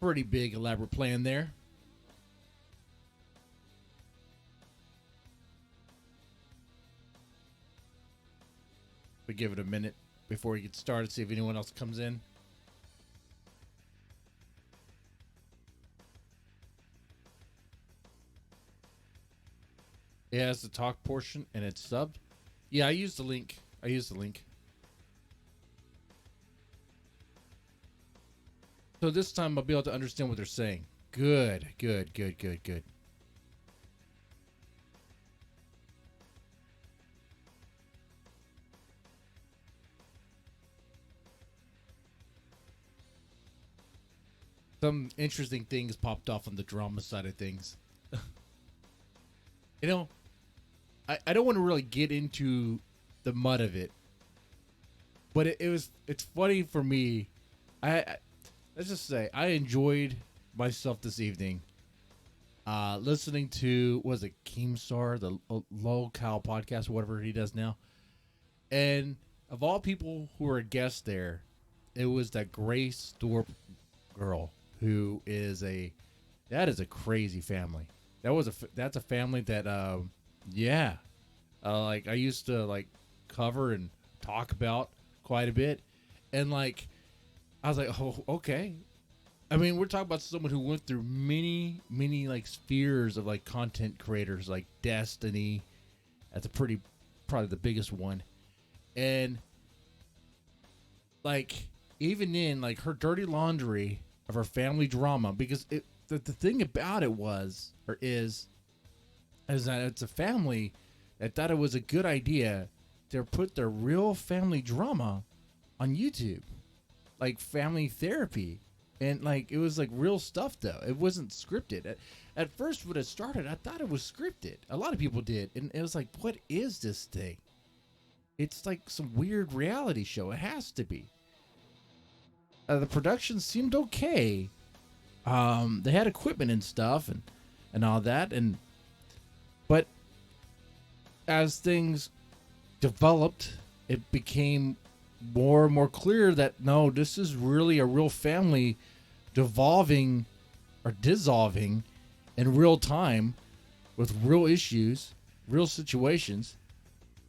Pretty big, elaborate plan there. We give it a minute before we get started, see if anyone else comes in. It has the talk portion and it's subbed. Yeah, I used the link. So this time I'll be able to understand what they're saying. Good. Some interesting things popped off on the drama side of things. You know, I don't want to really get into the mud of it, but it's funny for me. Let's just say I enjoyed myself this evening, listening to was it Keemstar, the lolcow podcast, whatever he does now, and of all people who were guests there, it was that Grace Thorp girl who is a crazy family. That's a family that like I used to like cover and talk about quite a bit, and like I was like, oh, okay. I mean, we're talking about someone who went through many like spheres of like content creators, like Destiny. That's probably the biggest one, and like even in like her dirty laundry of her family drama, because the thing about it is that it's a family that thought it was a good idea to put their real family drama on YouTube, like family therapy, and like it was like real stuff though. It wasn't scripted. At first when it started, I thought it was scripted. A lot of people did, and it was like, what is this thing? It's like some weird reality show. It has to be. The production seemed okay. They had equipment and stuff and all that, but as things developed, it became more and more clear that no, this is really a real family devolving or dissolving in real time with real issues, real situations,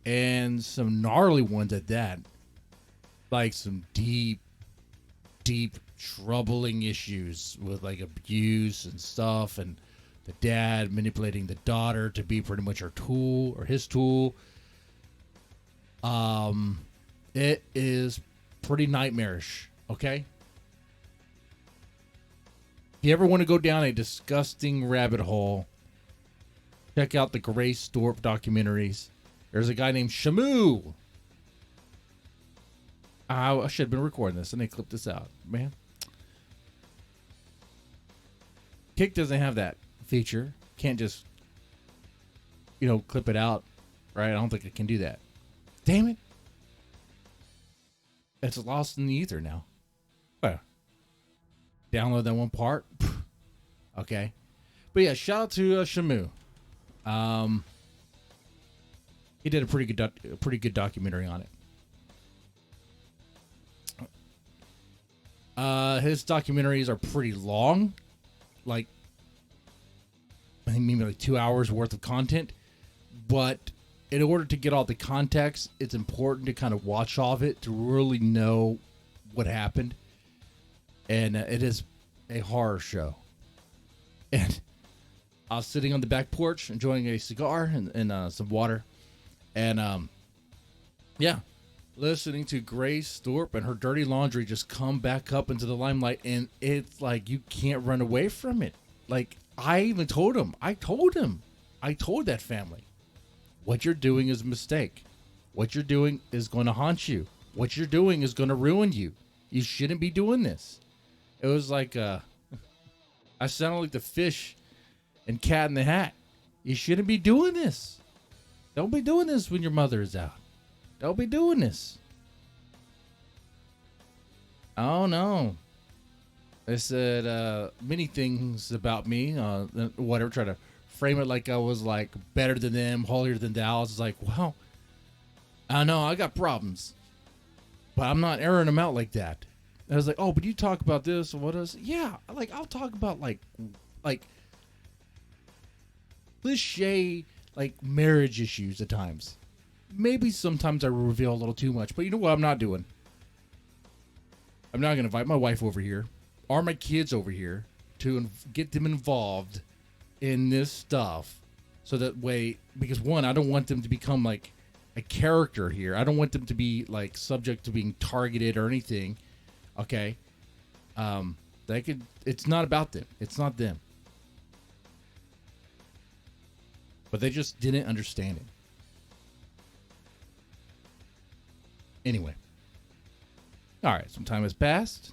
and some gnarly ones at that. Like some deep troubling issues with like abuse and stuff, and the dad manipulating the daughter to be pretty much her tool or his tool. It is pretty nightmarish, okay? If you ever want to go down a disgusting rabbit hole, check out the Grace Thorp documentaries. There's a guy named Shamoo. I should have been recording this and they clipped this out, man. Kick doesn't have that feature. Can't just, clip it out, right? I don't think it can do that. Damn it. It's lost in the ether now. Well, download that one part. Okay. But yeah, shout out to Shamoo. He did a pretty good documentary on it. His documentaries are pretty long, like I think maybe like 2 hours worth of content. But in order to get all the context, it's important to kind of watch all of it to really know what happened. And it is a horror show. And I was sitting on the back porch enjoying a cigar and some water, and listening to Grace Thorp and her dirty laundry just come back up into the limelight, and it's like you can't run away from it. Like I even told him. I told that family, what you're doing is a mistake. What you're doing is going to haunt you. What you're doing is going to ruin you. You shouldn't be doing this. It was like I sounded like the fish and Cat in the Hat. You shouldn't be doing this. Don't be doing this when your mother is out. Don't be doing this. Oh no. They said many things about me. Whatever, try to frame it like I was like better than them, holier than thou. It's like, well, I know I got problems, but I'm not airing them out like that. I was like, oh, but you talk about this. What is? Yeah, like I'll talk about like cliche like marriage issues at times. Maybe sometimes I reveal a little too much, but you know what I'm not doing? I'm not going to invite my wife over here or my kids over here to get them involved in this stuff. So that way, because one, I don't want them to become like a character here. I don't want them to be like subject to being targeted or anything. Okay. It's not about them. It's not them. But they just didn't understand it. Anyway. All right, some time has passed.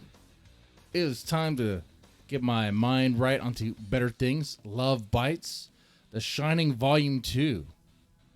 It is time to get my mind right onto better things. Love Bites, The Shining Volume 2.